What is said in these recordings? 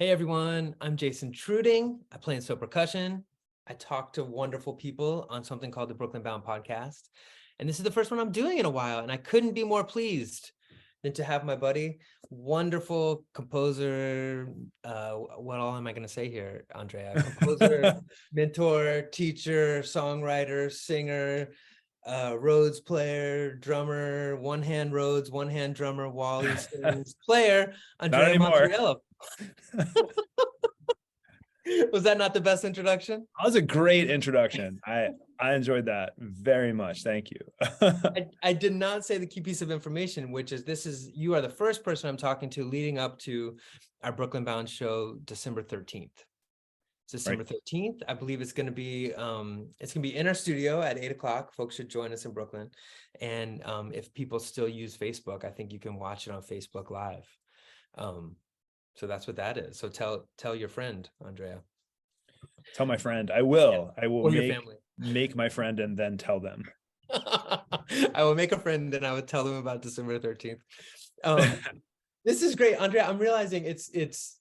Hey everyone, I'm Jason Truding. I play in so percussion. I talk to wonderful people on something called the Brooklyn Bound podcast. And this is the first one I'm doing in a while. And I couldn't be more pleased than to have my buddy, wonderful composer. What all am I going to say here, Andrea? Composer, mentor, teacher, songwriter, singer, Rhodes player, drummer, one hand Rhodes, one hand drummer, Wally Sims, player, Not Andrea anymore. Mazzariello. Was that not the best introduction? That was a great introduction. I enjoyed that very much. Thank you. I did not say the key piece of information, which is you are the first person I'm talking to leading up to our Brooklyn Bound show, December 13th. It's December 13th. I believe it's going to be in our studio at 8:00. Folks should join us in Brooklyn. And if people still use Facebook, I think you can watch it on Facebook Live. So that's what that is. So tell your friend, Andrea. Tell my friend. I will. Yeah. I will or your family. Make my friend and then tell them. I will make a friend and I would tell them about December 13th. This is great, Andrea. I'm realizing it's.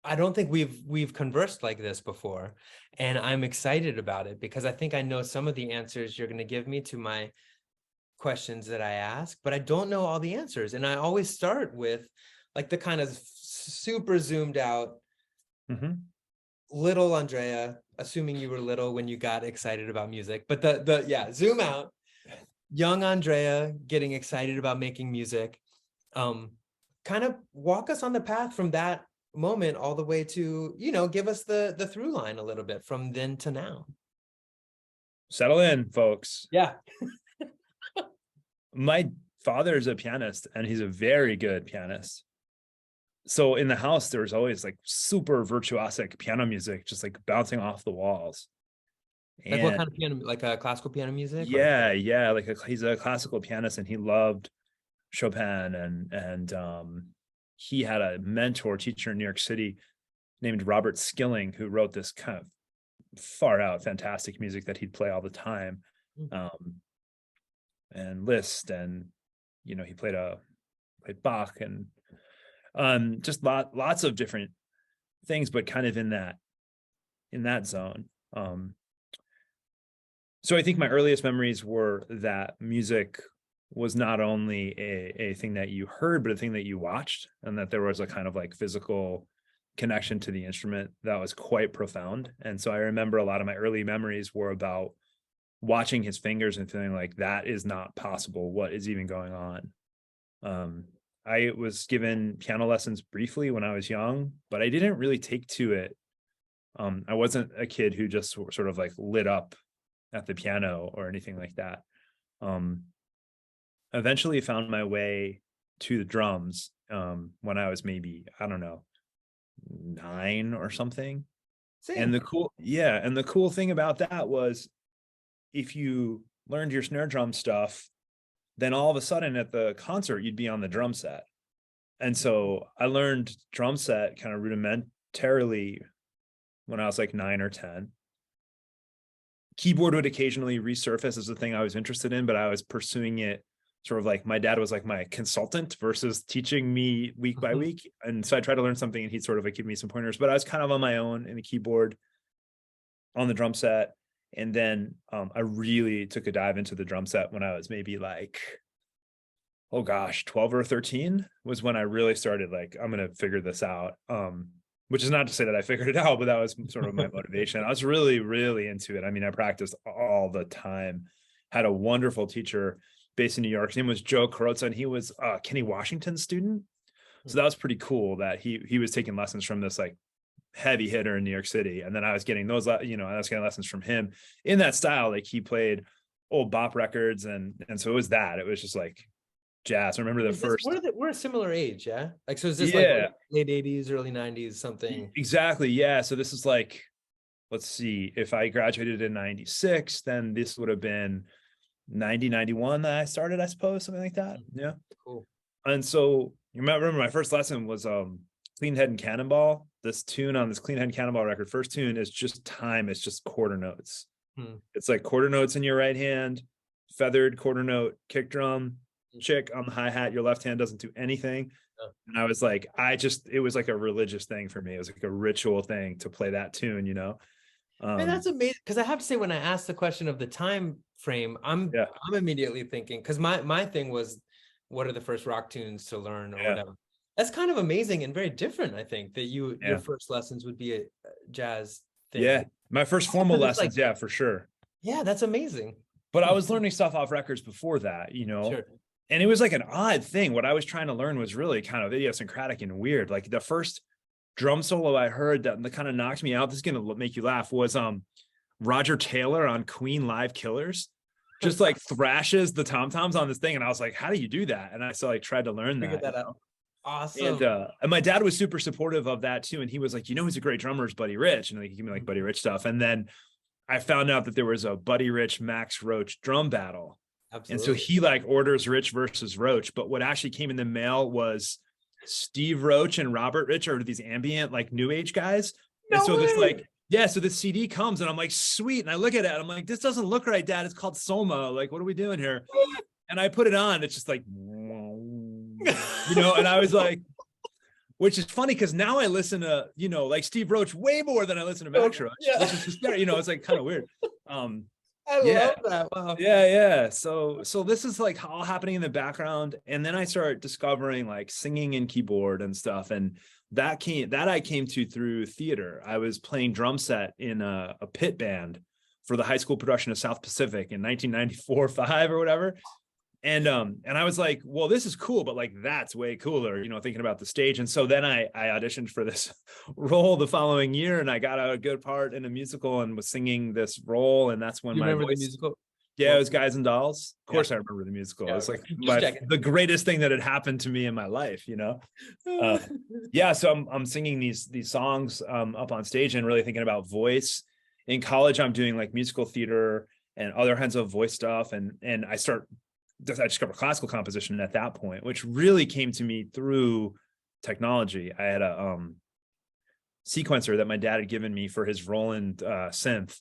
I don't think we've conversed like this before, and I'm excited about it because I think I know some of the answers you're going to give me to my questions that I ask, but I don't know all the answers. And I always start with like the kind of super zoomed out little Andrea, assuming you were little when you got excited about music, but zoom out, young Andrea getting excited about making music. Kind of walk us on the path from that moment all the way to, give us the through line a little bit from then to now. Settle in, folks. Yeah. My father's a pianist and he's a very good pianist. So in the house, there was always like super virtuosic piano music, just like bouncing off the walls. Like what kind of piano, like a classical piano music? Yeah. Like he's a classical pianist and he loved Chopin and he had a mentor teacher in New York City named Robert Skilling, who wrote this kind of far out fantastic music that he'd play all the time. And Liszt, and he played Bach and just lots of different things, but kind of in that zone. So I think my earliest memories were that music was not only a thing that you heard, but a thing that you watched, and that there was a kind of like physical connection to the instrument that was quite profound. And so I remember a lot of my early memories were about watching his fingers and feeling like that is not possible. What is even going on? I was given piano lessons briefly when I was young, but I didn't really take to it. I wasn't a kid who just sort of like lit up at the piano or anything like that. Eventually found my way to the drums when I was maybe, I don't know, 9 or something. Same. And the cool thing about that was if you learned your snare drum stuff, then all of a sudden at the concert, you'd be on the drum set. And so I learned drum set kind of rudimentarily when I was like 9 or 10. Keyboard would occasionally resurface as a thing I was interested in, but I was pursuing it sort of like my dad was like my consultant versus teaching me week by week. And so I tried to learn something and he'd sort of like give me some pointers, but I was kind of on my own in the keyboard, on the drum set. And then I really took a dive into the drum set when I was maybe like, 12 or 13 was when I really started like, I'm going to figure this out. Which is not to say that I figured it out, but that was sort of my motivation. I was really, really into it. I mean, I practiced all the time, had a wonderful teacher based in New York. His name was Joe Carrozza, and he was Kenny Washington's student. So that was pretty cool that he was taking lessons from this like heavy hitter in New York City. And then I was getting those, I was getting lessons from him in that style. Like he played old bop records. And so it was just like jazz. I remember we're a similar age. Yeah. Like, so is this like late 80s, early 90s, something? Exactly. Yeah. So this is like, let's see, if I graduated in 96, then this would have been 90, 91 that I started, I suppose, something like that. Yeah. Cool. And so you might remember my first lesson was Clean Head and Cannonball. This tune on this Clean Head and Cannonball record, first tune is just time. It's just quarter notes. It's like quarter notes in your right hand, feathered quarter note kick drum, chick on the hi-hat, your left hand doesn't do anything. And I was like, it was like a religious thing for me. It was like a ritual thing to play that tune, you know? Man, that's amazing. Because I have to say, when I asked the question of the time frame, I'm immediately thinking, because my thing was, what are the first rock tunes to learn or whatever. That's kind of amazing and very different. I think that your first lessons would be a jazz thing. Yeah, my first formal lessons, like, for sure. Yeah, that's amazing. But I was learning stuff off records before that, you know? Sure. And it was like an odd thing. What I was trying to learn was really kind of idiosyncratic and weird. Like the first drum solo I heard that kind of knocked me out, this is going to make you laugh, was Roger Taylor on Queen Live Killers. Just like thrashes the tom-toms on this thing. And I was like, how do you do that? And I so like tried to learn that. Figured that out. Awesome. And my dad was super supportive of that too. And he was like, you know, who's a great drummer is Buddy Rich. And like, he gave me like Buddy Rich stuff. And then I found out that there was a Buddy Rich Max Roach drum battle. Absolutely. And so he like orders Rich versus Roach. But what actually came in the mail was Steve Roach and Robert Rich are these ambient, like new age guys. No and so way. This like, so this CD comes and I'm like, sweet. And I look at it, I'm like, this doesn't look right, Dad. It's called Soma. Like, what are we doing here? And I put it on. It's just like, you know, and I was like, which is funny because now I listen to, you know, like Steve Roach way more than I listen to Max Roach. Yeah. Which is just, you know, it's like kind of weird. I love that. Wow. Yeah. So this is like all happening in the background. And then I start discovering like singing and keyboard and stuff. And that I came to through theater. I was playing drum set in a pit band for the high school production of South Pacific in 1994-5 or whatever. And I was like, well, this is cool, but like, that's way cooler, you know, thinking about the stage. And so then I auditioned for this role the following year and I got a good part in a musical and was singing this role. And that's when remember the musical? Yeah, it was Guys and Dolls. Of course, I remember the musical. It was like the greatest thing that had happened to me in my life, you know? So I'm singing these songs up on stage and really thinking about voice. In college, I'm doing like musical theater and other kinds of voice stuff. And I discovered classical composition at that point, which really came to me through technology. I had a sequencer that my dad had given me for his Roland synth.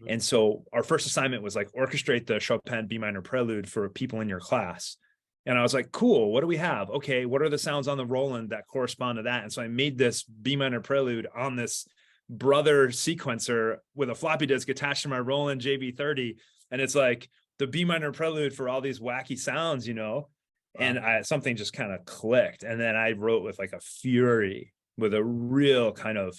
And so our first assignment was like orchestrate the Chopin B minor prelude for people in your class. And I was like, cool, what do we have? Okay, what are the sounds on the Roland that correspond to that? And so I made this B minor prelude on this brother sequencer with a floppy disk attached to my Roland JB30. And it's like the B minor prelude for all these wacky sounds, you know, and something just kind of clicked. And then I wrote with like a fury, with a real kind of,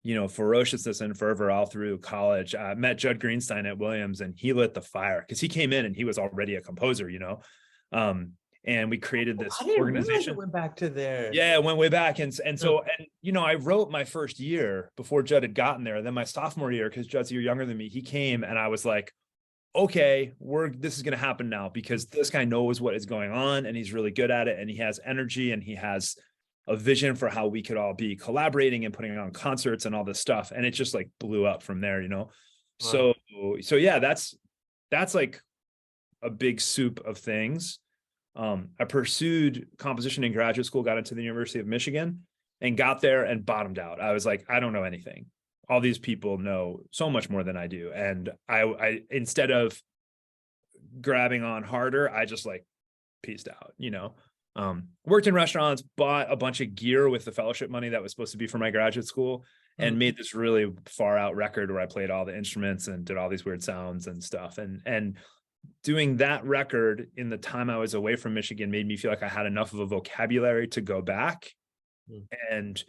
you know, ferociousness and fervor all through college. I met Judd Greenstein at Williams and he lit the fire because he came in and he was already a composer, you know, and we created this organization. It went back to there. Yeah, it went way back. And so, you know, I wrote my first year before Judd had gotten there. Then my sophomore year, because Judd's a year younger than me, he came and I was like, okay, this is going to happen now because this guy knows what is going on and he's really good at it. And he has energy and he has a vision for how we could all be collaborating and putting on concerts and all this stuff. And it just like blew up from there, you know? Wow. So yeah, that's like a big soup of things. I pursued composition in graduate school, got into the University of Michigan and got there and bottomed out. I was like, I don't know anything. All these people know so much more than I do. And I instead of grabbing on harder, I just like pieced out, you know, worked in restaurants, bought a bunch of gear with the fellowship money that was supposed to be for my graduate school and made this really far out record where I played all the instruments and did all these weird sounds and stuff. And doing that record in the time I was away from Michigan made me feel like I had enough of a vocabulary to go back. And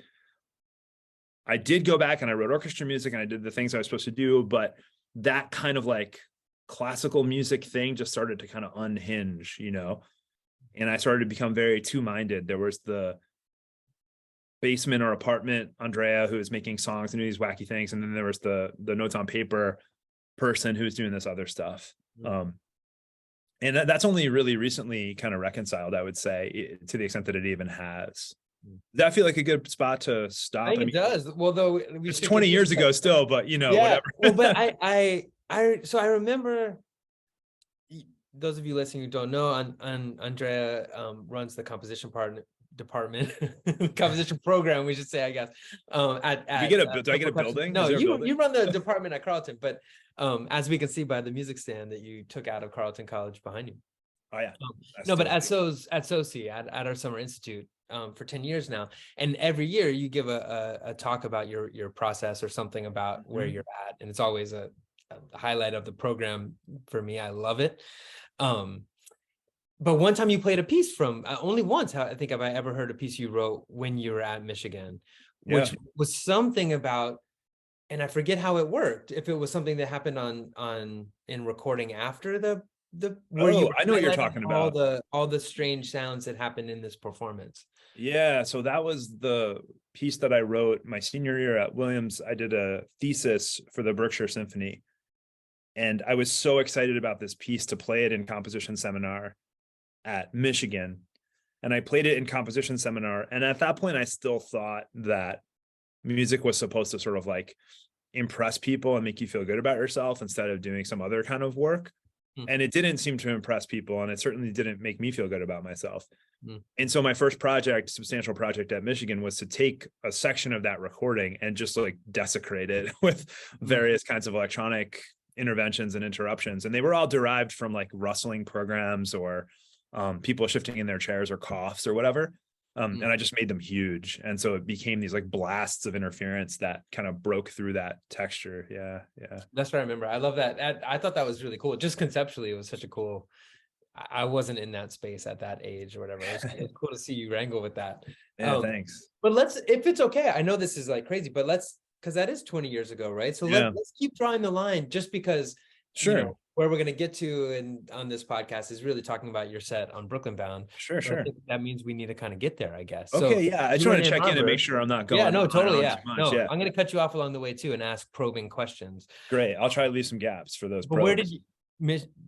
I did go back and I wrote orchestra music and I did the things I was supposed to do, but that kind of like classical music thing just started to kind of unhinge, you know, and I started to become very two-minded. There was the basement or apartment Andrea who was making songs and doing these wacky things, and then there was the notes on paper person who was doing this other stuff. And that's only really recently kind of reconciled, I would say, to the extent that it even has. Does that feel like a good spot to stop? I mean, it does. Well, though it's 20 years ago still, but you know, yeah. whatever. Well, but I remember, those of you listening who don't know, Andrea runs the composition department, composition program, we should say, I guess. Do I get a building? No, you run the department at Carleton, but as we can see by the music stand that you took out of Carleton College behind you. Oh yeah. No, but at SOC, at our summer institute, for 10 years now, and every year you give a talk about your process or something about where you're at, and it's always a highlight of the program for me. I love it. But one time you played a piece from only once, I think, have I ever heard a piece you wrote when you were at Michigan, which was something about, and I forget how it worked. If it was something that happened in recording after the where you I know what you're highlighted talking about. all the strange sounds that happened in this performance. Yeah, so that was the piece that I wrote my senior year at Williams. I did a thesis for the Berkshire Symphony, and I was so excited about this piece to play it in composition seminar at Michigan. And I played it in composition seminar, and at that point I still thought that music was supposed to sort of like impress people and make you feel good about yourself instead of doing some other kind of work. And it didn't seem to impress people, and it certainly didn't make me feel good about myself. And so my first project, substantial project at Michigan, was to take a section of that recording and just like desecrate it with various kinds of electronic interventions and interruptions. And they were all derived from like rustling programs or people shifting in their chairs or coughs or whatever. And I just made them huge. And so it became these like blasts of interference that kind of broke through that texture. Yeah. That's what I remember. I love that. I thought that was really cool. Just conceptually, it was such a cool, I wasn't in that space at that age or whatever. It's cool to see you wrangle with that. Yeah, thanks. But if it's okay, I know this is like crazy, but because that is 20 years ago, right? So let's keep drawing the line, just because, sure, where we're going to get to and on this podcast is really talking about your set on Brooklyn Bound. Sure. I think that means we need to kind of get there, I guess. Okay, so, yeah. I just want to check in and make sure I'm not going. Yeah, no, totally. Yeah. No, I'm going to cut you off along the way too and ask probing questions. Great. I'll try to leave some gaps for those. But where did you,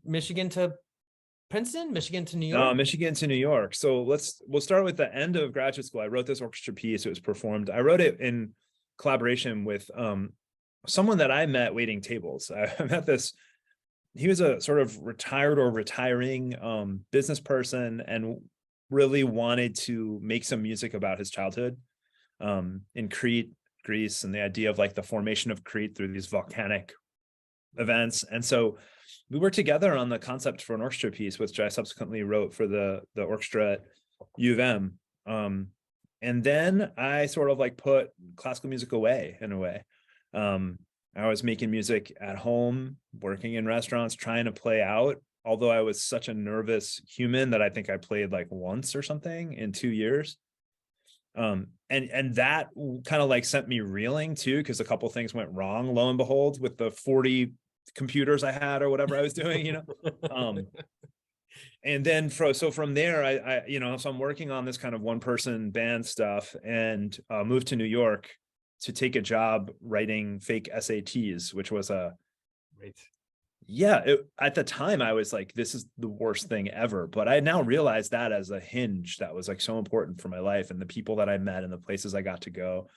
Michigan to Princeton, Michigan to New York? Michigan to New York. So we'll start with the end of graduate school. I wrote this orchestra piece. It was performed. I wrote it in collaboration with someone that I met waiting tables. I met this. He was a sort of retired or retiring business person and really wanted to make some music about his childhood in Crete, Greece, and the idea of like the formation of Crete through these volcanic events. And so we were together on the concept for an orchestra piece, which I subsequently wrote for the orchestra at U of M. And then I sort of like put classical music away in a way. I was making music at home, working in restaurants, trying to play out, although I was such a nervous human that I think I played like once or something in 2 years. And that kind of like sent me reeling too, because a couple of things went wrong, lo and behold, with the 40 computers I had or whatever I was doing, and then from there, I so I'm working on this kind of one person band stuff and moved to New York to take a job writing fake SATs, which was at the time I was like, this is the worst thing ever. But I now realize that as a hinge that was like so important for my life and the people that I met and the places I got to go.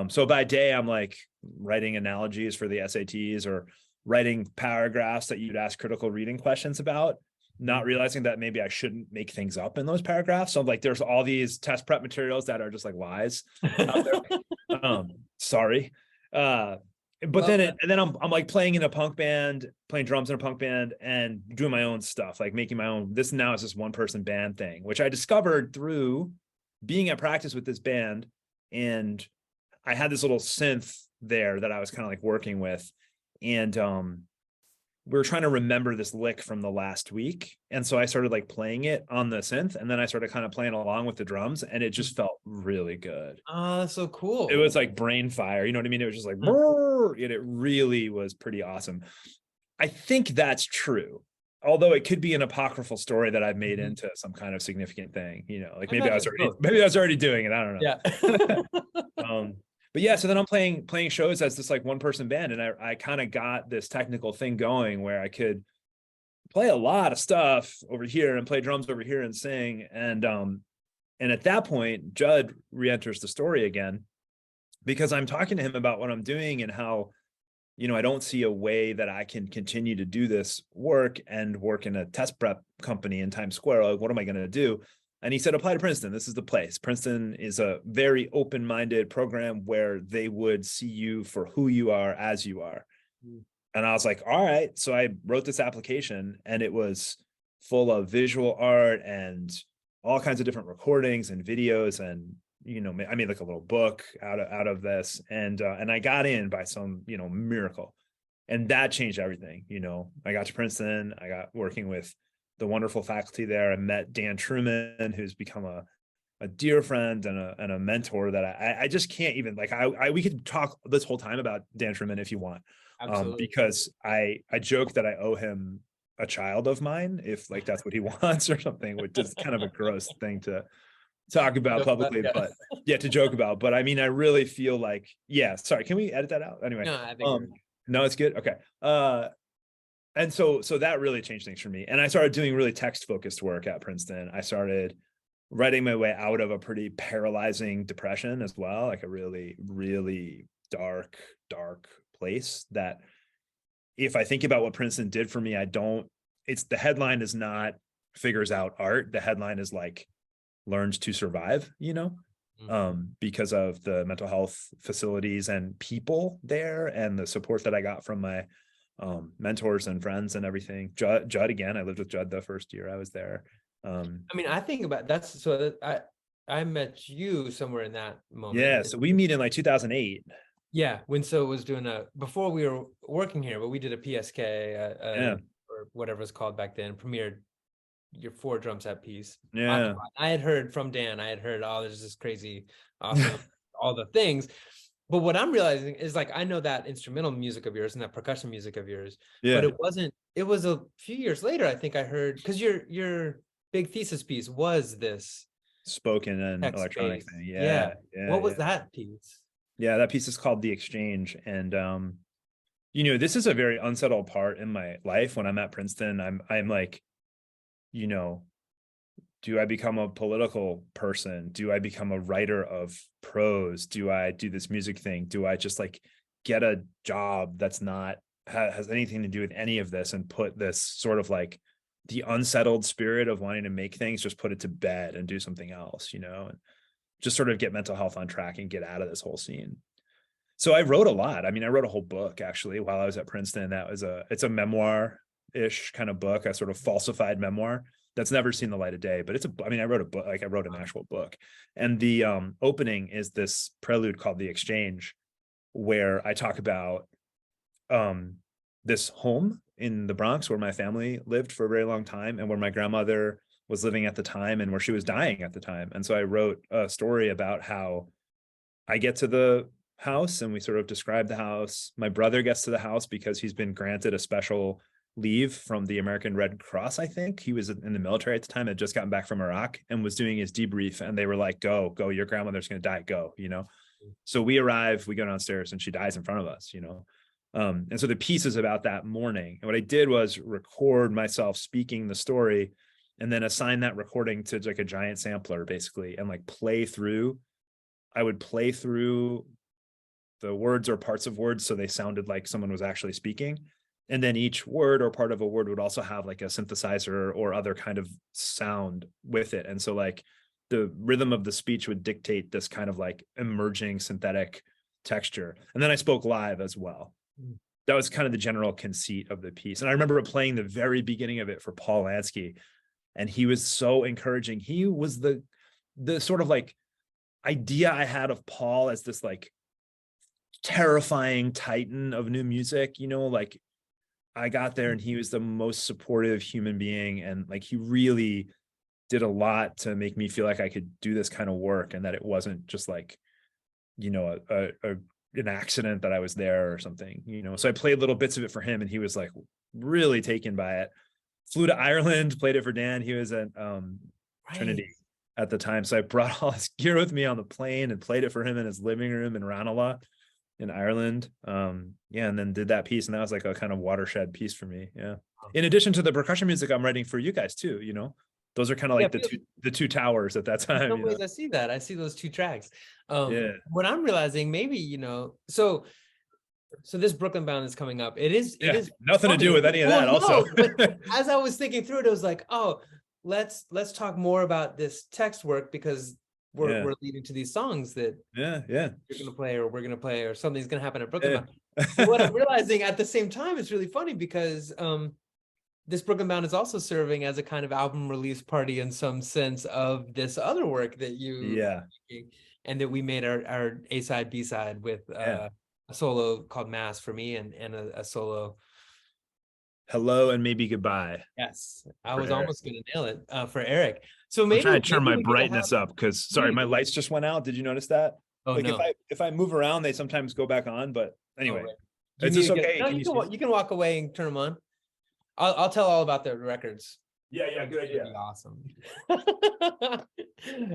So by day, I'm like writing analogies for the SATs or writing paragraphs that you'd ask critical reading questions about, not realizing that maybe I shouldn't make things up in those paragraphs. So like, there's all these test prep materials that are just like lies out there. Sorry. But then I'm like playing in a punk band, playing drums in a punk band and doing my own stuff, like making my own, this now is this one person band thing, which I discovered through being at practice with this band. And I had this little synth there that I was kind of like working with. And we were trying to remember this lick from the last week. And so I started like playing it on the synth, and then I started kind of playing along with the drums, and it just felt really good. That's so cool. It was like brain fire. You know what I mean? It was just like, and it really was pretty awesome. I think that's true. Although it could be an apocryphal story that I've made into some kind of significant thing, like maybe I was already doing it. I don't know. Yeah. But yeah, so then I'm playing shows as this like one person band, and I kind of got this technical thing going where I could play a lot of stuff over here and play drums over here and sing. And at that point, Judd re-enters the story again, because I'm talking to him about what I'm doing and how, I don't see a way that I can continue to do this work and work in a test prep company in Times Square. Like, what am I going to do? And he said, apply to Princeton. This is the place. Princeton is a very open-minded program where they would see you for who you are as you are. And I was like, all right. So I wrote this application, and it was full of visual art and all kinds of different recordings and videos. And, I made like a little book out of this. And I got in by some, miracle. And that changed everything. I got to Princeton. I got working with the wonderful faculty there. I met Dan Truman, who's become a dear friend and a mentor that I just can't even, like, we could talk this whole time about Dan Truman if you want. Because I joke that I owe him a child of mine, if like that's what he wants or something, which is kind of a gross thing to talk about publicly, but to joke about. But I mean, I really feel like, sorry, can we edit that out? Anyway, no, I think no, it's good. Okay. And so that really changed things for me. And I started doing really text-focused work at Princeton. I started writing my way out of a pretty paralyzing depression as well, like a really, really dark place that, if I think about what Princeton did for me, the headline is not figures out art. The headline is like learned to survive, because of the mental health facilities and people there and the support that I got from my mentors and friends and everything. Judd again, I lived with Judd the first year I was there. I mean, I think about that's so that I met you somewhere in that moment. Yeah, so we meet in like 2008. Yeah, Winslow was doing before we were working here, but we did a PSK or whatever it's called back then, premiered your 4 drum set piece. Yeah. I had heard from Dan, oh, there's this crazy, awesome, all the things. But what I'm realizing is, like, I know that instrumental music of yours and that percussion music of yours, but it was a few years later, I think I heard, because your big thesis piece was this spoken and electronic thing. Yeah. What was that piece? Yeah, that piece is called The Exchange. And this is a very unsettled part in my life. When I'm at Princeton, I'm like, do I become a political person? Do I become a writer of prose? Do I do this music thing? Do I just like get a job that's not has anything to do with any of this, and put this sort of like the unsettled spirit of wanting to make things, just put it to bed and do something else, and just sort of get mental health on track and get out of this whole scene. So I wrote a lot. I mean, I wrote a whole book actually while I was at Princeton. It's a memoir-ish kind of book, a sort of falsified memoir that's never seen the light of day, but I wrote a book, like I wrote an actual book. And the opening is this prelude called The Exchange, where I talk about this home in the Bronx where my family lived for a very long time, and where my grandmother was living at the time, and where she was dying at the time. And so I wrote a story about how I get to the house and we sort of describe the house. My brother gets to the house because he's been granted a special leave from the American Red Cross. I think he was in the military at the time, had just gotten back from Iraq and was doing his debrief. And they were like, go, your grandmother's going to die. Go, So we arrive, we go downstairs, and she dies in front of us, And so the piece is about that morning. And what I did was record myself speaking the story, and then assign that recording to like a giant sampler, basically, and like I would play through the words or parts of words so they sounded like someone was actually speaking. And then each word or part of a word would also have like a synthesizer or other kind of sound with it. And so like the rhythm of the speech would dictate this kind of like emerging synthetic texture. And then I spoke live as well. That was kind of the general conceit of the piece. And I remember playing the very beginning of it for Paul Lansky, and he was so encouraging. He was the sort of like idea I had of Paul as this like terrifying titan of new music, like I got there and he was the most supportive human being, and like he really did a lot to make me feel like I could do this kind of work, and that it wasn't just like an accident that I was there or something, So I played little bits of it for him, and he was like really taken by it. Flew to Ireland, played it for Dan. He was at Trinity at the time, so I brought all his gear with me on the plane and played it for him in his living room in Ranelagh in Ireland. And then did that piece, and that was like a kind of watershed piece for me. In addition to the percussion music I'm writing for you guys too, those are kind of like the two towers at that time. In some ways, I see those 2 tracks. What I'm realizing, maybe, so this Brooklyn Bound is coming up. It is nothing funny to do with any of that. Also, but as I was thinking through it, I was like, oh, let's talk more about this text work, because we're leading to these songs that you're gonna play, or we're gonna play, or something's gonna happen at Brooklyn Bound. But what I'm realizing at the same time is really funny, because this Brooklyn Bound is also serving as a kind of album release party in some sense of this other work that you are making, and that we made our A side, B side with a solo called Mass for me, and a solo Hello and maybe goodbye. Yes, I was almost going to nail it for Eric. So I'm maybe trying to turn my we brightness up because sorry, my lights just went out. Did you notice that? Oh, like no. if I move around, they sometimes go back on. But anyway, right. is this okay? No, you can walk away and turn them on. I'll tell all about the records. Yeah, good idea. That'd be awesome.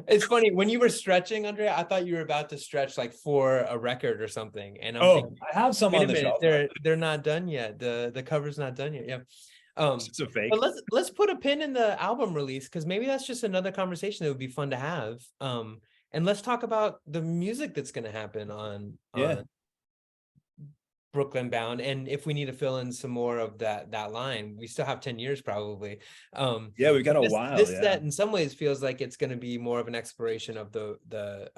It's funny when you were stretching, Andrea. I thought you were about to stretch like for a record or something, and I'm thinking, I have some on the shelf. They're not done yet. The cover's not done yet. Yeah. It's a fake. But let's put a pin in the album release, because maybe that's just another conversation that would be fun to have. And let's talk about the music that's going to happen on Brooklyn Bound, and if we need to fill in some more of that line, we still have 10 years probably. We've got a while. This set in some ways feels like it's going to be more of an exploration of the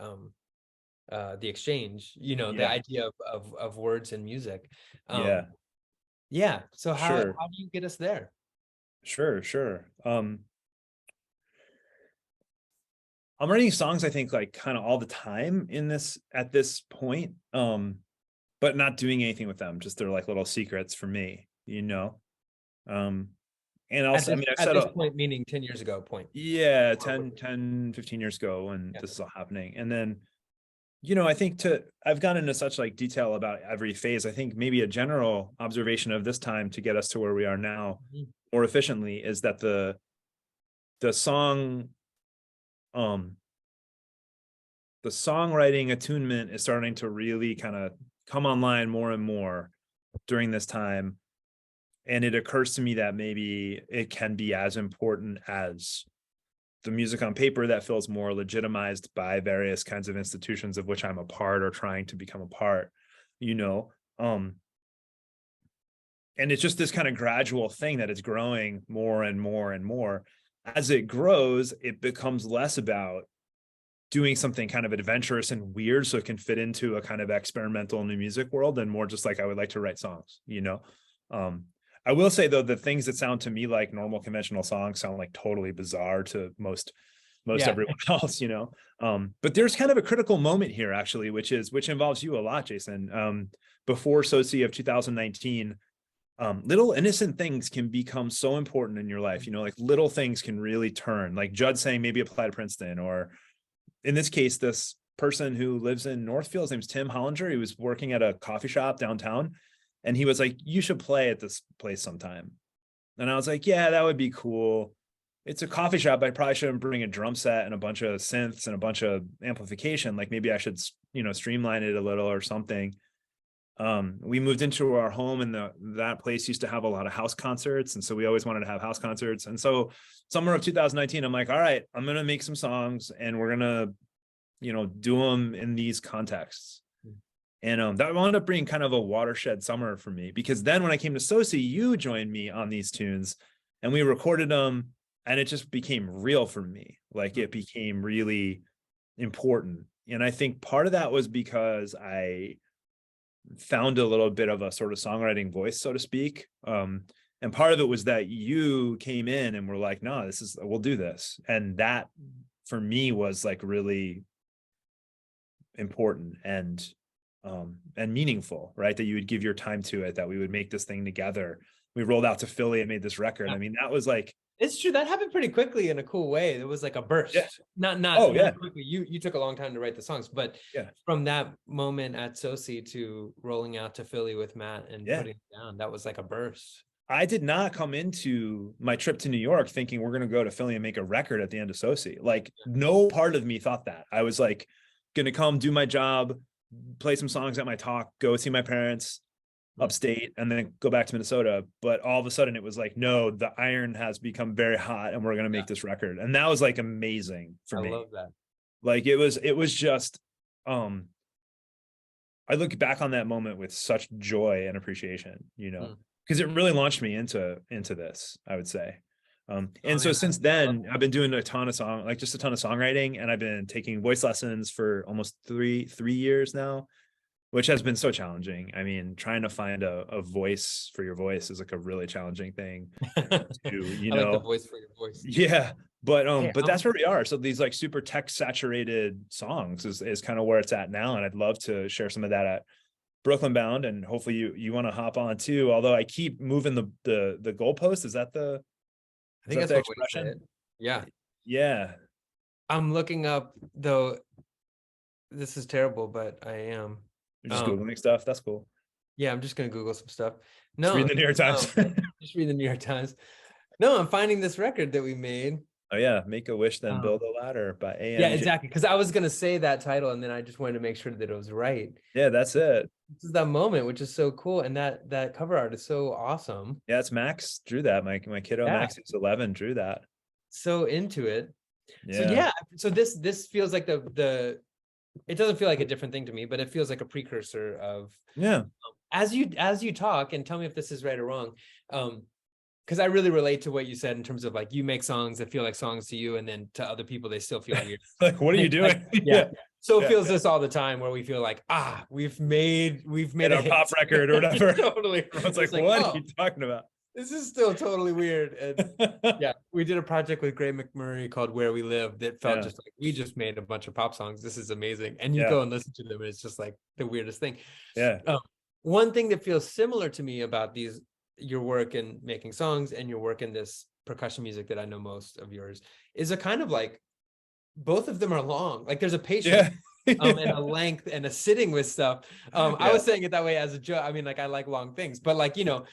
exchange, the idea of words and music. So how do you get us there? Sure. I'm writing songs, I think, like kind of all the time at this point, but not doing anything with them. Just they're like little secrets for me, and also, at this point, meaning 10 years ago point. Yeah, 10, 15 years ago when this is all happening. And then, I think I've gone into such like detail about every phase. I think maybe a general observation of this time to get us to where we are now more efficiently is that the song, the songwriting attunement is starting to really kind of come online more and more during this time. And it occurs to me that maybe it can be as important as the music on paper that feels more legitimized by various kinds of institutions of which I'm a part or trying to become a part, and it's just this kind of gradual thing that is growing more and more and more. As it grows, it becomes less about doing something kind of adventurous and weird so it can fit into a kind of experimental new music world, and more just like I would like to write songs. I will say, though, the things that sound to me like normal conventional songs sound like totally bizarre to most everyone else, but there's kind of a critical moment here, actually, which involves you a lot, Jason. Before Soci of 2019, little innocent things can become so important in your life. Like little things can really turn, like Judd saying maybe apply to Princeton, or in this case, this person who lives in Northfield, his name's Tim Hollinger. He was working at a coffee shop downtown, and he was like, you should play at this place sometime. And I was like, yeah, that would be cool. It's a coffee shop. I probably shouldn't bring a drum set and a bunch of synths and a bunch of amplification. Like maybe I should, streamline it a little or something. We moved into our home, and that place used to have a lot of house concerts. And so we always wanted to have house concerts. And so summer of 2019, I'm like, all right, I'm going to make some songs, and we're going to, do them in these contexts. And that wound up being kind of a watershed summer for me, because then when I came to Soci, you joined me on these tunes and we recorded them, and it just became real for me. Like it became really important. And I think part of that was because I found a little bit of a sort of songwriting voice, so to speak. And part of it was that you came in and were like, no, we'll do this. And that for me was like really important and meaningful, right? That you would give your time to it, that we would make this thing together. We rolled out to Philly and made this record. I mean, that was like, it's true. That happened pretty quickly in a cool way. It was like a burst. Not quickly. You took a long time to write the songs, but from that moment at Soci to rolling out to Philly with Matt and putting it down, that was like a burst. I did not come into my trip to New York thinking we're going to go to Philly and make a record at the end of Soci. Like no part of me thought that. I was like going to come do my job, play some songs at my talk, go see my parents upstate, and then go back to Minnesota. But all of a sudden it was like, no, the iron has become very hot and we're going to make this record. And that was like amazing for me. I love that. Like it was just, I look back on that moment with such joy and appreciation, because it really launched me into this, I would say. So since then I've been doing a ton of songwriting, and I've been taking voice lessons for almost three years now which has been so challenging. I mean, trying to find a voice for your voice is like a really challenging thing to, I like the voice for your voice. yeah. But Hey, that's where we are. So these like super text saturated songs is kind of where it's at now. And I'd love to share some of that at Brooklyn Bound, and hopefully you want to hop on too. Although I keep moving the goalpost. Is that I think that's the one way to say expression? it. Yeah. Yeah. I'm looking up though. This is terrible, but I am. You're just Googling stuff. That's cool. Yeah, I'm just gonna Google some stuff. Just No, read the New York Times. just read the New York Times. No, I'm finding this record that we made. Oh yeah, Make a Wish Then Build a Ladder by AMG. Yeah, exactly. Because I was gonna say that title, and then I just wanted to make sure that it was right. Yeah, that's it. This is that moment, which is so cool, and that cover art is so awesome. Yeah, it's Max drew that. My kiddo Max, who's 11, drew that. So into it. Yeah. So this feels like the it doesn't feel like a different thing to me, but it feels like a precursor of as you talk, and tell me if this is right or wrong. Because I really relate to what you said in terms of like you make songs that feel like songs to you, and then to other people they still feel weird. Like, what are you doing? Yeah. So it feels this all the time, where we feel like, we've made our pop record or whatever. Totally. It's like, what are you talking about? This is still totally weird. And yeah, we did a project with Gray McMurray called Where We Live that felt just like we just made a bunch of pop songs. This is amazing. And you go and listen to them, and it's just like the weirdest thing. Yeah. One thing that feels similar to me about your work in making songs and your work in this percussion music that I know most of yours is a kind of like, both of them are long. Like there's a patience and a length and a sitting with stuff. I was saying it that way as a joke. I mean, like I like long things, but like, you know,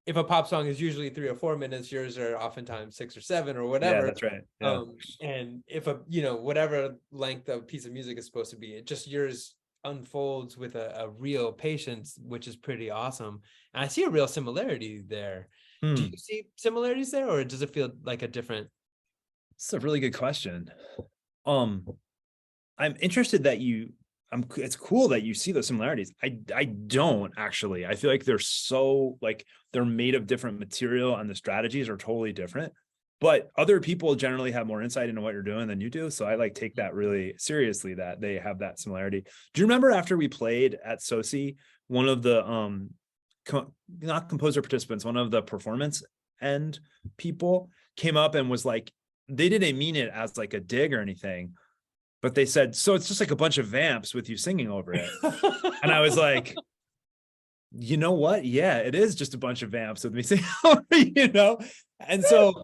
if a pop song is usually 3 or 4 minutes, yours are oftentimes 6 or 7 or whatever. Yeah, that's right. Yeah. And if whatever length of piece of music is supposed to be, it just yours unfolds with a real patience, which is pretty awesome. And I see a real similarity there. Do you see similarities there, or does it feel like a different? It's a really good question. I'm interested that it's cool that you see those similarities. I don't actually. I feel like they're so like they're made of different material and the strategies are totally different. But other people generally have more insight into what you're doing than you do. So I like take that really seriously that they have that similarity. Do you remember after we played at SOSI, one of the not composer participants, one of the performance end people came up and was like, they didn't mean it as like a dig or anything, but they said, so it's just like a bunch of vamps with you singing over it. And I was like, you know what? Yeah, it is just a bunch of vamps with me singing over, you know? And so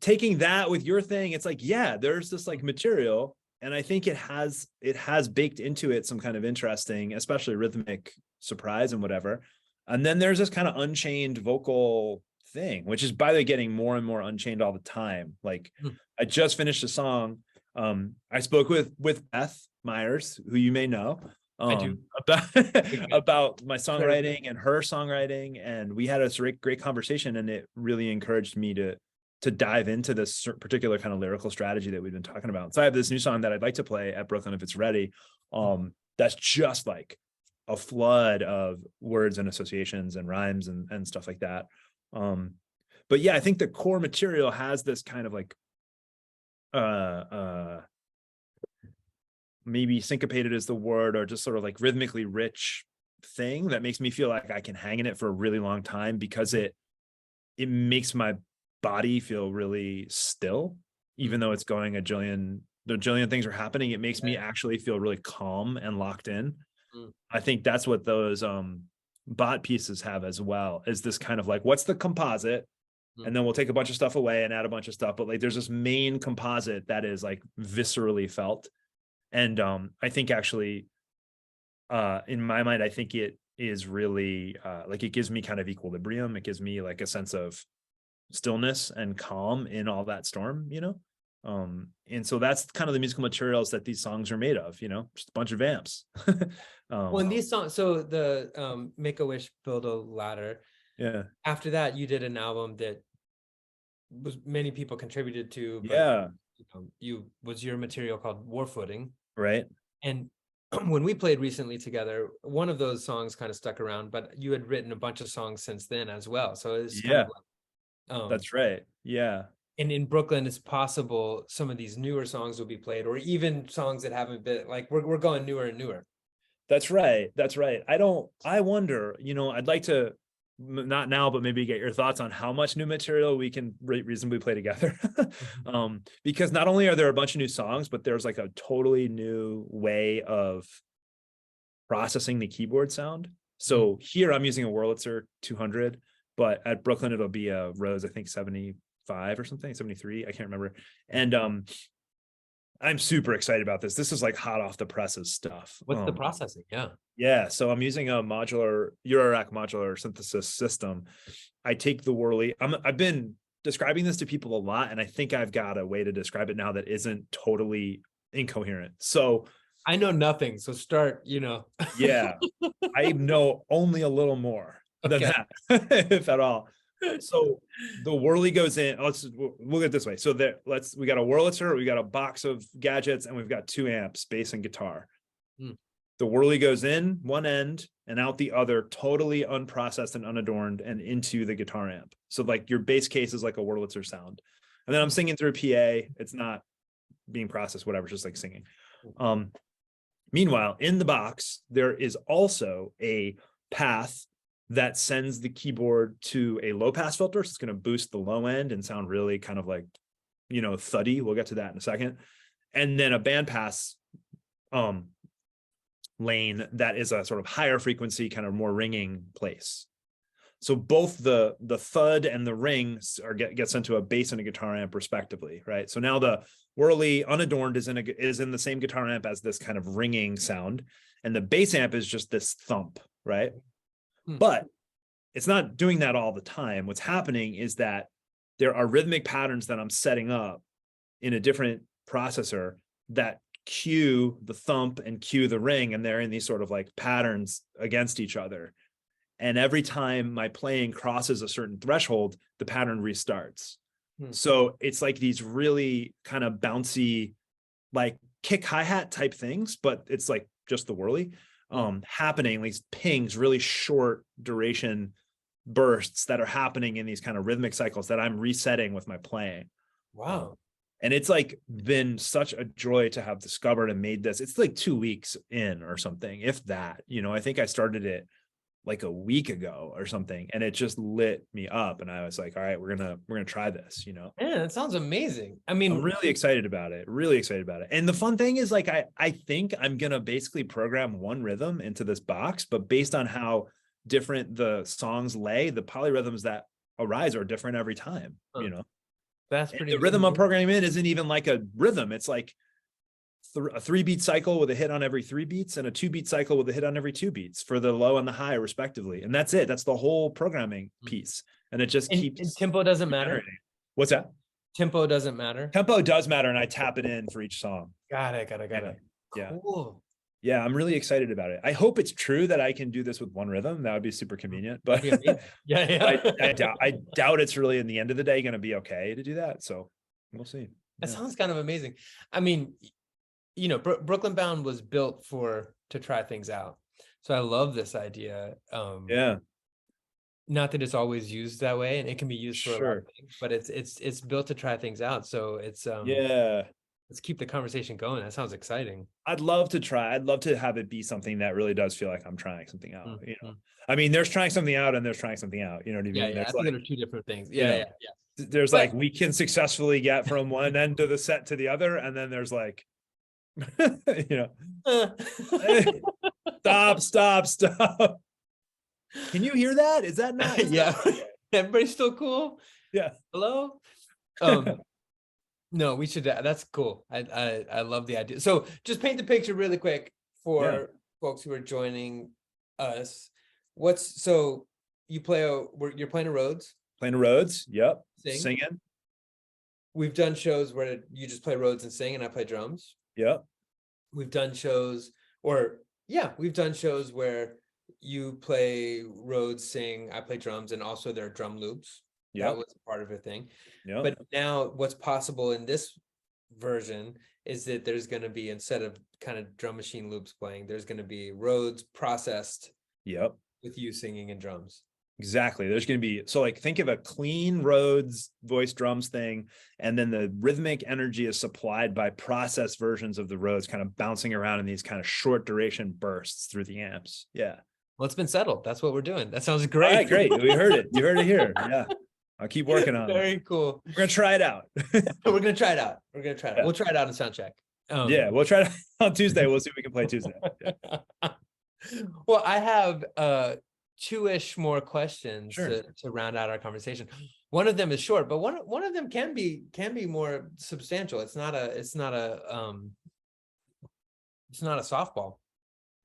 taking that with your thing, it's like, yeah, there's this like material. And I think it has baked into it some kind of interesting, especially rhythmic surprise and whatever. And then there's this kind of unchained vocal thing, which is, by the way, getting more and more unchained all the time. Like I just finished a song. I spoke with Beth Myers, who you may know, I do. about my songwriting and her songwriting. And we had a great conversation, and it really encouraged me to dive into this particular kind of lyrical strategy that we've been talking about. So I have this new song that I'd like to play at Brooklyn if it's ready. That's just like a flood of words and associations and rhymes and stuff like that. But yeah, I think the core material has this kind of like maybe syncopated is the word, or just sort of like rhythmically rich thing that makes me feel like I can hang in it for a really long time, because it makes my body feel really still, even though it's going the jillion things are happening. It makes me actually feel really calm and locked in. I think that's what those bot pieces have as well, is this kind of like, what's the composite? And then we'll take a bunch of stuff away and add a bunch of stuff. But like, there's this main composite that is like viscerally felt. And I think actually, in my mind, I think it is really like, it gives me kind of equilibrium. It gives me like a sense of stillness and calm in all that storm, you know? And so that's kind of the musical materials that these songs are made of, you know, just a bunch of amps. Well, in these songs, so the Make a Wish, Build a Ladder. Yeah. After that, you did an album that was many people contributed to. But, was your material called War Footing. Right. And when we played recently together, one of those songs kind of stuck around, but you had written a bunch of songs since then as well. So it's kind of like, that's right. Yeah. And in Brooklyn, it's possible some of these newer songs will be played, or even songs that haven't been like, we're going newer and newer. That's right. That's right. I wonder, I'd like to, not now, but maybe get your thoughts on how much new material we can reasonably play together. Because not only are there a bunch of new songs, but there's like a totally new way of processing the keyboard sound. So here I'm using a Wurlitzer 200, but at Brooklyn it'll be a Rose, I think 75 or something, 73, I can't remember. And I'm super excited about this. This is like hot off the presses stuff. What's the processing? Yeah. Yeah. So I'm using a Eurorack modular synthesis system. I take the Whirly. I've been describing this to people a lot, and I think I've got a way to describe it now that isn't totally incoherent. So I know nothing. So start, yeah, I know only a little more than that, if at all. So the Whirly goes in. We'll get this way. So we got a Wurlitzer, we got a box of gadgets, and we've got 2 amps, bass and guitar. The Whirly goes in one end and out the other, totally unprocessed and unadorned, and into the guitar amp. So like your bass case is like a Wurlitzer sound. And then I'm singing through PA. It's not being processed, whatever, just like singing. Meanwhile, in the box, there is also a path that sends the keyboard to a low pass filter. So it's going to boost the low end and sound really kind of like, thuddy. We'll get to that in a second. And then a bandpass lane that is a sort of higher frequency, kind of more ringing place. So both the thud and the ring get sent to a bass and a guitar amp respectively, right? So now the Whirly unadorned is in the same guitar amp as this kind of ringing sound, and the bass amp is just this thump, right? But it's not doing that all the time. What's happening is that there are rhythmic patterns that I'm setting up in a different processor that cue the thump and cue the ring, and they're in these sort of like patterns against each other. And every time my playing crosses a certain threshold, the pattern restarts. So it's like these really kind of bouncy, like kick hi-hat type things, but it's like just the Whirly happening, these pings, really short duration bursts that are happening in these kind of rhythmic cycles that I'm resetting with my playing. Wow. And it's like been such a joy to have discovered and made this. It's like 2 weeks in or something, if that. I think I started it like a week ago or something, and it just lit me up. And I was like, all right, we're gonna try this. Yeah, that sounds amazing. I mean, I'm really excited about it. Really excited about it. And the fun thing is, like, I think I'm gonna basically program one rhythm into this box, but based on how different the songs lay, the polyrhythms that arise are different every time. That's pretty. The rhythm I'm programming in isn't even like a rhythm. It's like a 3-beat cycle with a hit on every 3 beats, and a 2-beat cycle with a hit on every 2 beats for the low and the high respectively. And that's it. That's the whole programming piece. And it just keeps. And tempo doesn't matter. What's that? Tempo doesn't matter. Tempo does matter, and I tap it in for each song. Got it. Yeah. Cool. Yeah, I'm really excited about it. I hope it's true that I can do this with one rhythm. That would be super convenient. But yeah. I doubt it's really, in the end of the day, going to be okay to do that. So we'll see. That sounds kind of amazing. I mean, Brooklyn Bound was built to try things out. So I love this idea. Yeah. Not that it's always used that way, and it can be used for a lot of things, but it's built to try things out. So it's let's keep the conversation going. That sounds exciting. I'd love to try. I'd love to have it be something that really does feel like I'm trying something out. I mean, there's trying something out and there's trying something out. You know what I mean? Yeah. I think they're 2 different things. Yeah. There's like, we can successfully get from one end of the set to the other, and then there's like, stop. Can you hear that? Is that not? Yeah. Everybody's still cool? Yeah. Hello? No, we should. That's cool. I love the idea. So just paint the picture really quick for folks who are joining us. So you're playing a Rhodes? Playing a Rhodes. Yep. Singing. We've done shows where you just play Rhodes and sing, and I play drums. Yep. We've done shows where you play Rhodes, sing, I play drums, and also there are drum loops. That was part of a thing. But now what's possible in this version is that there's going to be, instead of kind of drum machine loops playing, there's going to be Rhodes processed with you singing and drums. Exactly. There's going to be, so like think of a clean Rhodes voice drums thing, and then the rhythmic energy is supplied by processed versions of the Rhodes kind of bouncing around in these kind of short duration bursts through the amps. Yeah. Well, it's been settled. That's what we're doing. That sounds All great. right, great. We heard it. You heard it here. Yeah. I'll keep working on it. Very cool. We're going to try it out. We're going to try it out. We're going to try it out. Yeah. We'll try it out in sound check. Yeah, we'll try it on Tuesday. We'll see if we can play Tuesday. Yeah. Well, I have two-ish more questions Sure. to round out our conversation. One of them is short, but one of them can be more substantial. It's not a softball.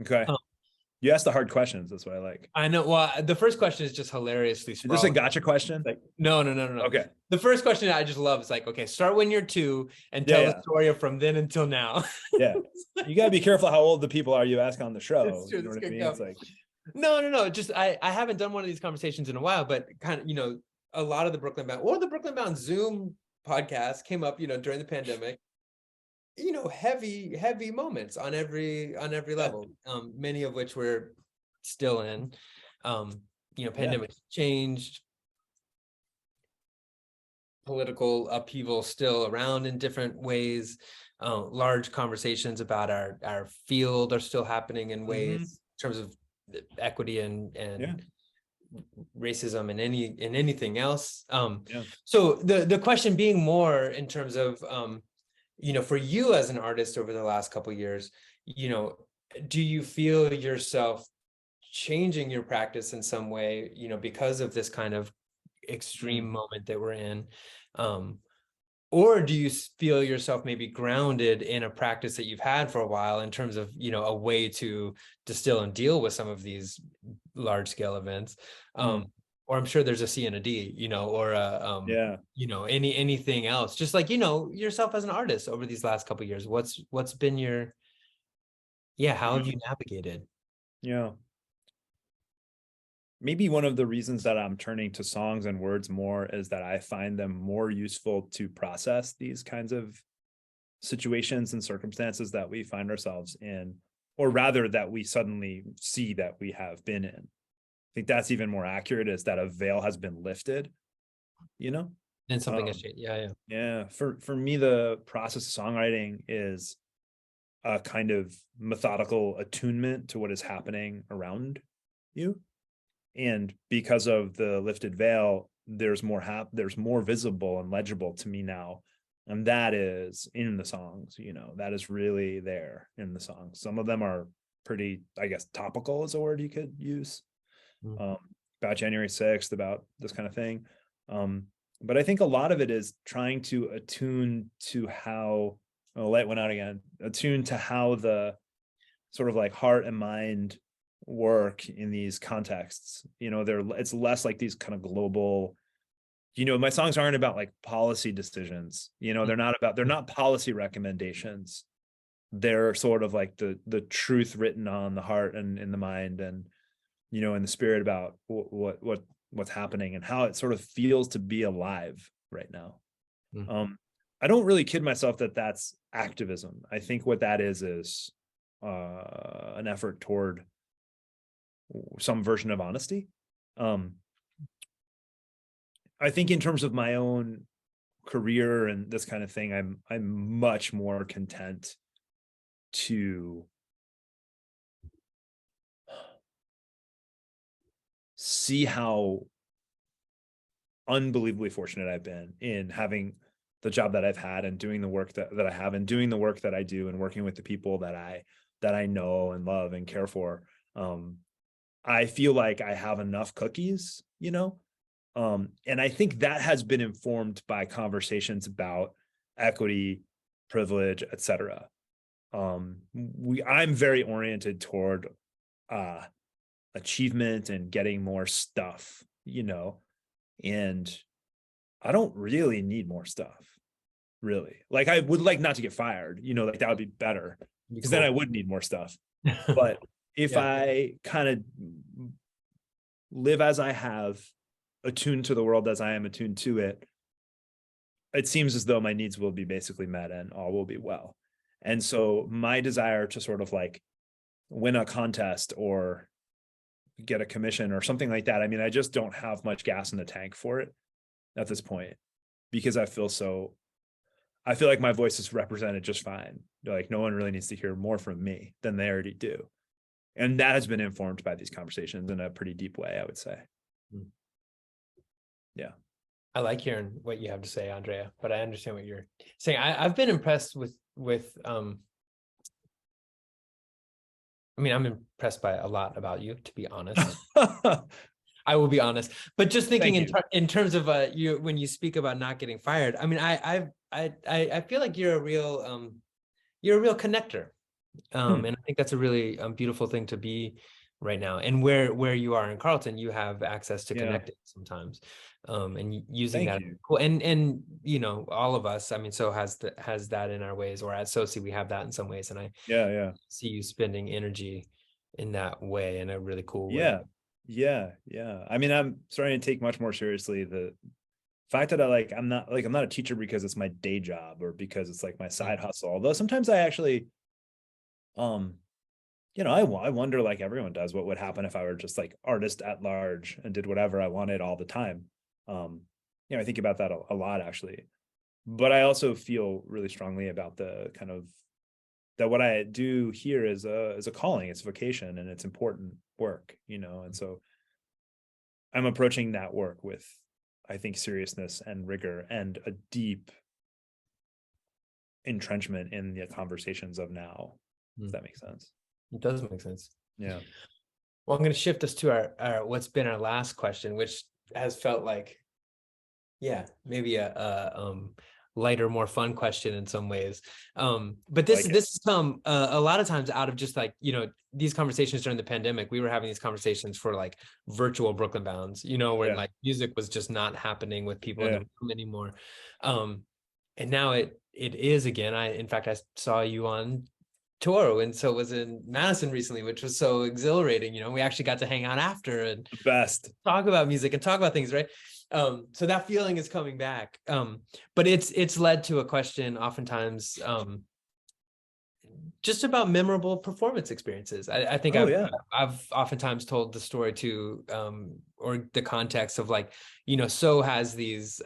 Okay. You asked the hard questions. That's what I like. I know. Well, the first question is just hilariously Is this a gotcha question? Like, no. okay. The first question I just love is like, okay, start when you're 2 and tell the story from then until now. Yeah. You got to be careful how old the people are you ask on the show. It's true, You know what I mean? It's like, no. Just I haven't done one of these conversations in a while, but kind of, a lot of the Brooklyn Bound or the Brooklyn Bound Zoom podcast came up, during the pandemic. Heavy moments on every level, many of which we're still in. Pandemic changed, political upheaval still around in different ways. Large conversations about our field are still happening in ways in terms of equity and racism and anything else. So the question being more in terms of for you as an artist over the last couple of years, do you feel yourself changing your practice in some way, because of this kind of extreme moment that we're in? Or do you feel yourself maybe grounded in a practice that you've had for a while in terms of, a way to distill and deal with some of these large scale events? Or I'm sure there's a C and a D, or anything else, just like, yourself as an artist over these last couple of years, what's been your, how have you navigated? Yeah. Maybe one of the reasons that I'm turning to songs and words more is that I find them more useful to process these kinds of situations and circumstances that we find ourselves in, or rather that we suddenly see that we have been in. I think that's even more accurate, is that a veil has been lifted, And something has changed. Yeah. For me, the process of songwriting is a kind of methodical attunement to what is happening around you. And because of the lifted veil, there's more visible and legible to me now. And that is in the songs, that is really there in the songs. Some of them are pretty, I guess, topical is a word you could use. About January 6th, about this kind of thing. But I think a lot of it is trying to attune to how, the light went out again, attune to how the sort of like heart and mind work in these contexts. It's less like these kind of global, my songs aren't about like policy decisions. They're not policy recommendations. They're sort of like the truth written on the heart and in the mind, and in the spirit about what's happening and how it sort of feels to be alive right now. I don't really kid myself that that's activism. I think what that is an effort toward some version of honesty. I think in terms of my own career and this kind of thing, I'm much more content to see how unbelievably fortunate I've been in having the job that I've had and doing the work that I have and doing the work that I do and working with the people that I know and love and care for. I feel like I have enough cookies, and I think that has been informed by conversations about equity, privilege, etc. I'm very oriented toward achievement and getting more stuff, and I don't really need more stuff, really. Like, I would like not to get fired, like that would be better, because then I would need more stuff. But if I kind of live as I have, attuned to the world as I am attuned to it, it seems as though my needs will be basically met and all will be well. And so my desire to sort of like win a contest or get a commission or something like that. I mean, I just don't have much gas in the tank for it at this point, because I feel like my voice is represented just fine. Like no one really needs to hear more from me than they already do. And that has been informed by these conversations in a pretty deep way, I would say. Yeah. I like hearing what you have to say, Andrea, but I understand what you're saying. I've been impressed with I mean, I'm impressed by a lot about you, to be honest. I will be honest, but just thinking in terms of you, when you speak about not getting fired, I mean, I feel like you're a real connector. And I think that's a really beautiful thing to be right now. And where you are in Carleton, you have access to connecting sometimes, and using that. Cool. And you know, all of us, I mean, so has that in our ways, or at SOCI, we have that in some ways. And I see you spending energy in that way, in a really cool way. Yeah. I mean, I'm starting to take much more seriously the fact that I'm not a teacher because it's my day job or because it's like my side hustle. Although sometimes I actually, you know, I wonder, like everyone does, what would happen if I were just like artist at large and did whatever I wanted all the time. You know, I think about that a lot actually, but I also feel really strongly about the kind of that what I do here is a calling, it's a vocation, and it's important work, you know. And so I'm approaching that work with, I think, seriousness and rigor and a deep entrenchment in the conversations of now. Does that make sense? It does make sense. Yeah. Well, I'm going to shift us to our what's been our last question, which has felt like, maybe a lighter, more fun question in some ways. But this has come a lot of times out of just like, you know, these conversations during the pandemic. We were having these conversations for like virtual Brooklyn Bounds, you know, where like music was just not happening with people in the room anymore. And now it is again. In fact, I saw you on tour, and so it was in Madison recently, which was so exhilarating. You know, we actually got to hang out after and the best talk about music and talk about things, right? So that feeling is coming back. But it's led to a question oftentimes just about memorable performance experiences. I think I've oftentimes told the story to or the context of like, you know, so has these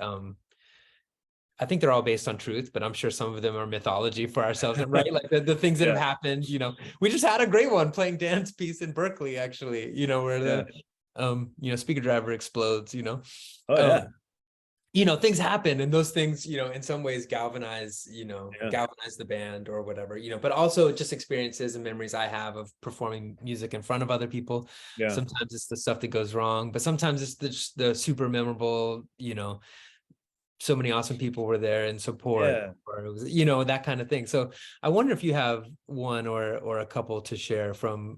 I think they're all based on truth, but I'm sure some of them are mythology for ourselves, right? Like the things that have happened, you know. We just had a great one playing dance piece in Berkeley, actually, you know, where the you know, speaker driver explodes, you know. You know, things happen, and those things, you know, in some ways galvanize the band or whatever, you know, but also just experiences and memories I have of performing music in front of other people. Sometimes it's the stuff that goes wrong, but sometimes it's the super memorable, you know, so many awesome people were there in support, or it was, you know, that kind of thing. So I wonder if you have one or a couple to share from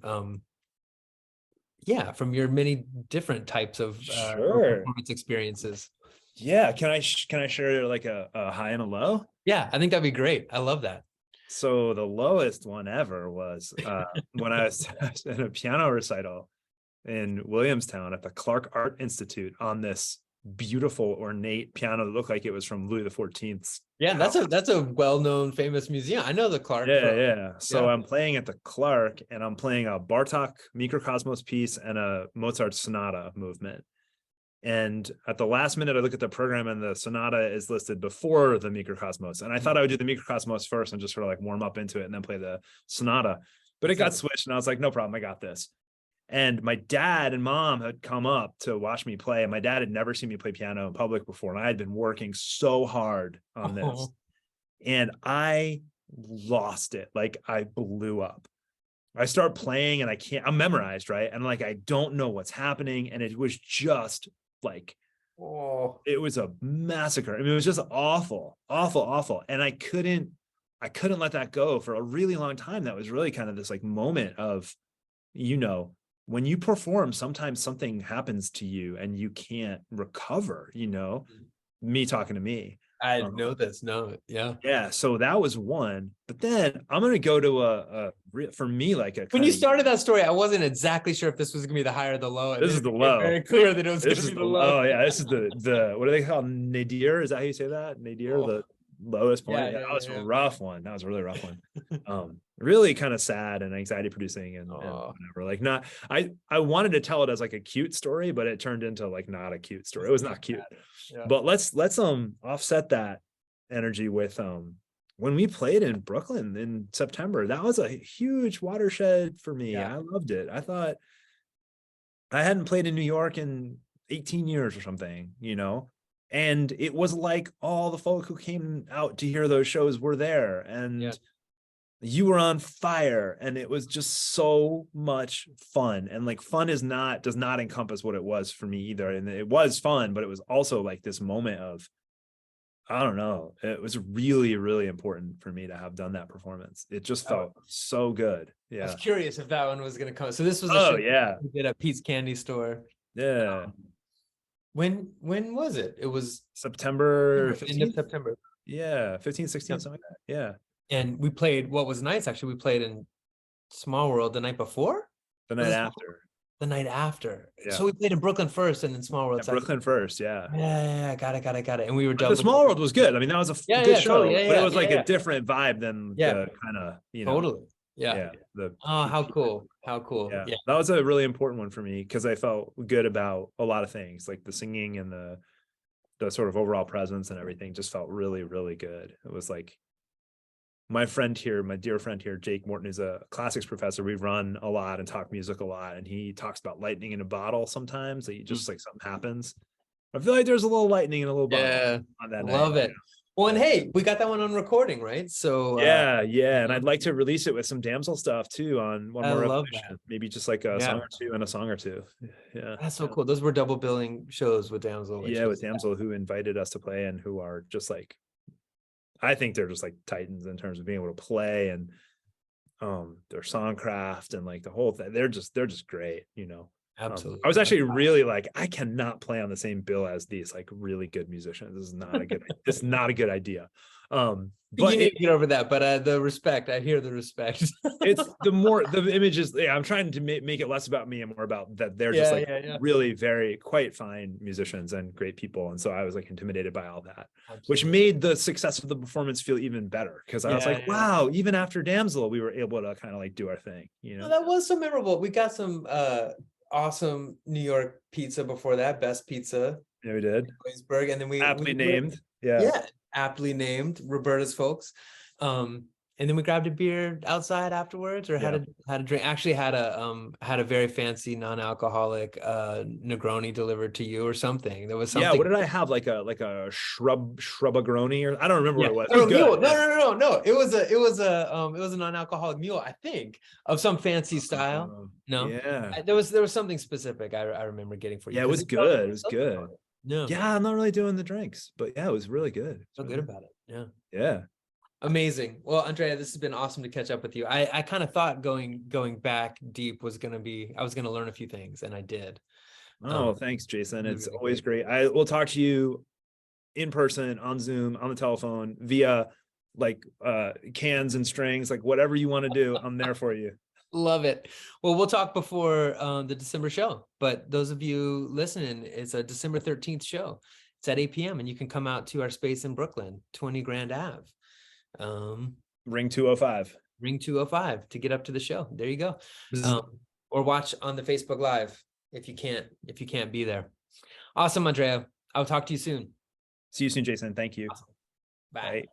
from your many different types of performance experiences. Can I share like a high and a low? Yeah, I think that'd be great. I love that. So the lowest one ever was when I was in a piano recital in Williamstown at the Clark Art Institute on this beautiful ornate piano that looked like it was from Louis XIV's. Yeah, that's a well-known famous museum. I know the Clark. So I'm playing at the Clark, and I'm playing a Bartok Mikrokosmos piece and a Mozart sonata movement. And at the last minute, I look at the program, and the sonata is listed before the Mikrokosmos. And I thought I would do the Mikrokosmos first and just sort of like warm up into it and then play the sonata. But it got switched, and I was like, no problem, I got this. And my dad and mom had come up to watch me play. And my dad had never seen me play piano in public before. And I had been working so hard on this. And I lost it. Like I blew up. I start playing and I'm memorized, right? And like, I don't know what's happening. And it was just like, it was a massacre. I mean, it was just awful. And I couldn't let that go for a really long time. That was really kind of this like moment of, you know, when you perform, sometimes something happens to you and you can't recover, you know, me talking to me. I know this. Yeah. So that was one, but then I'm going to go to for me, like when you started that story, I wasn't exactly sure if this was going to be the high or the low. This is the low. Very clear that it was going to be the low. Oh yeah. This is the, what do they call nadir? Is that how you say that? Nadir, lowest point. Yeah, that was a rough one. That was a really rough one. Really kind of sad and anxiety producing and whatever. Like not, I wanted to tell it as like a cute story, but it turned into like not a cute story. It was not cute. But let's offset that energy with when we played in Brooklyn in September. That was a huge watershed for me. I loved it. I thought I hadn't played in New York in 18 years or something, you know, and it was like all the folk who came out to hear those shows were there, and you were on fire, and it was just so much fun. And like fun does not encompass what it was for me either. And it was fun, but it was also like this moment of, I don't know, it was really, really important for me to have done that performance. It just felt so good. I was curious if that one was going to come. So this was a show we did at Pete's Candy Store. When was it? It was September 15th? End of September. 15, 16, something like that. And we played, what was nice, actually, we played in Small World the night before? The night after. The night after. So we played in Brooklyn first and then Small World. Brooklyn first, Got it. And we were double. The Small World was good. I mean, that was a good show, but it was like a different vibe than the kind of, you know. Totally. How cool. Yeah. That was a really important one for me because I felt good about a lot of things, like the singing and the sort of overall presence and everything just felt really, really good. It was like my dear friend here, Jake Morton, is a classics professor. We run a lot and talk music a lot, and he talks about lightning in a bottle sometimes. That you just like something happens. I feel like there's a little lightning in a little bottle on that night. Love it. Well, and hey, we got that one on recording, right? So and I'd like to release it with some Damsel stuff too on One More Revolution. Maybe just like a song or two and a song or two. That's so cool. Those were double billing shows with Damsel. With Damsel, who invited us to play and who are just like, I think they're just like titans in terms of being able to play and their songcraft and like the whole thing. They're just great, you know. Absolutely. I was actually really like, I cannot play on the same bill as these like really good musicians. This is not a good idea. But you need to get over that, but the respect, I hear the respect. It's the images. I'm trying to make it less about me and more about that they're just really very quite fine musicians and great people. And so I was like intimidated by all that, which made the success of the performance feel even better because I was like, wow, even after Damsel, we were able to kind of like do our thing. You know, that was so memorable. We got some awesome New York pizza before that, best pizza. Yeah, we did. Williamsburg, and then we aptly named. Aptly named Roberta's folks. And then we grabbed a beer outside afterwards, or had a drink. Actually, had a very fancy non-alcoholic Negroni delivered to you or something. There was something. Yeah, what did I have? Like a shrubagroni, or I don't remember what it was. It was good. No. It was a non-alcoholic mule, I think, of some fancy style. There was something specific I remember getting for you. Yeah, it was good. It was good. Yeah, I'm not really doing the drinks, but yeah, it was really good. Feel good about it. Yeah. Amazing. Well, Andrea, this has been awesome to catch up with you. I kind of thought going back deep was I was going to learn a few things, and I did. Thanks, Jason. It's always great. I will talk to you in person, on Zoom, on the telephone, via like cans and strings, like whatever you want to do. I'm there for you. Love it. Well, we'll talk before the December show, but those of you listening, it's a December 13th show. It's at 8 p.m. and you can come out to our space in Brooklyn, 20 Grand Ave. Ring 205 to get up to the show. There you go. Or watch on the Facebook Live if you can't be there. Awesome, Andrea. I'll talk to you soon. See you soon, Jason. Thank you. Awesome. Bye.